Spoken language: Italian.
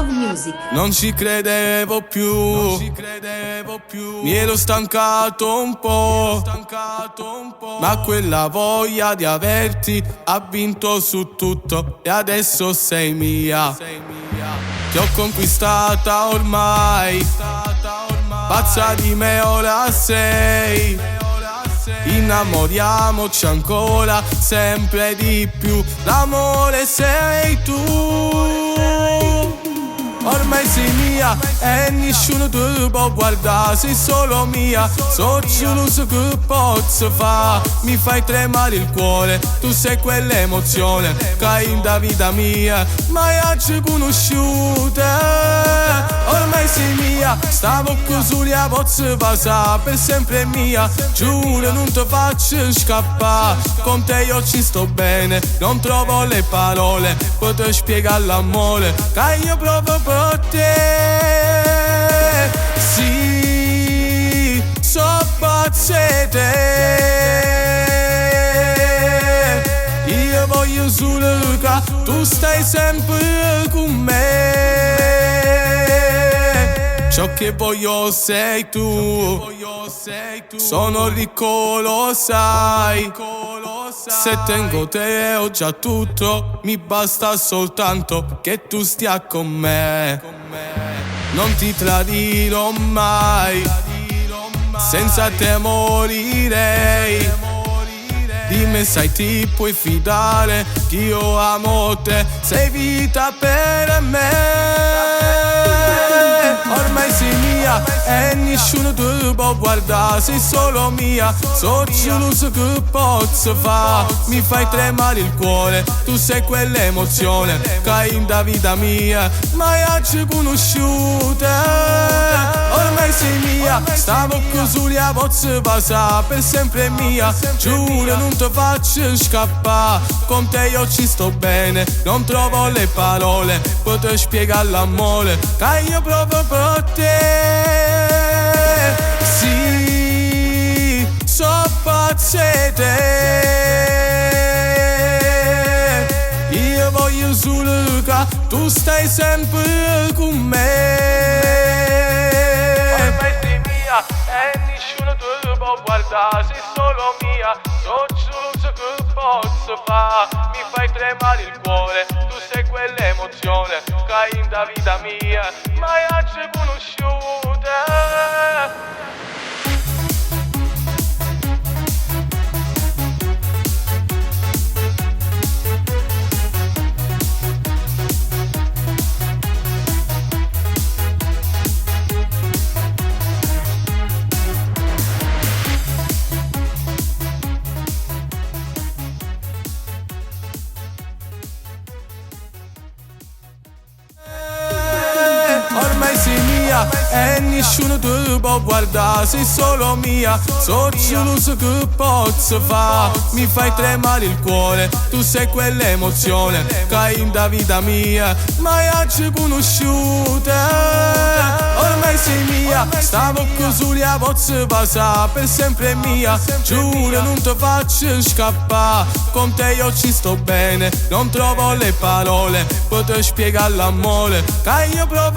Love Music. Non ci credevo più, mi ero stancato un po', ma quella voglia di averti ha vinto su tutto e adesso sei mia. Ti ho conquistata ormai, pazza di me ora sei. Innamoriamoci ancora, sempre di più. L'amore sei tu. Ormai sei mia e nessuno ti può guardare, sei solo mia. So geloso che posso fare, mi fai tremare il cuore. Tu sei quell'emozione che in da vita mia mai oggi conosciuta. Ormai sei mia, stavo così a posso passare, per sempre mia. Giuro non ti faccio scappare, con te io ci sto bene. Non trovo le parole per te spiegare l'amore che io provo per te. Sì, so pazzo di te. Io voglio solo che tu stai sempre con me. Ciò che voglio sei tu. Sono ricco, lo sai. Se tengo te ho già tutto, mi basta soltanto che tu stia con me. Non ti tradirò mai, senza te morirei. Di me sai ti puoi fidare, che io amo te, sei vita per me. Ormai sei mia e nessuno ti può guardare, sei solo mia. So geloso che posso fare, mi fai tremare il cuore. Tu sei quell'emozione che in da vita mia mai oggi conosciuta. Ormai sei mia, stavo così a posso passare, per sempre mia. Giuro non ti faccio scappare, con te io ci sto bene. Non trovo le parole per te spiegare l'amore che io provo per te. Sì, so pazzo di te. Io voglio solo che tu stai sempre con me. Ormai sei mia e nessuno ti può guardare, sei solo mia. So geloso che posso fare, mi fai tremare il cuore. Tu sei quell'emozione che in da vita mia mai oggi conosciuta. Ormai sei mia e nessuno ti può guardare, sei solo mia. So geloso che posso fare, mi fai tremare il cuore. Tu sei quell'emozione che in da vita mia mai oggi conosciuta. Ormai sei mia, stavo così a posso passare, per sempre mia. Giuro non ti faccio scappare, con te io ci sto bene. Non trovo le parole per te spiegare l'amore che io provo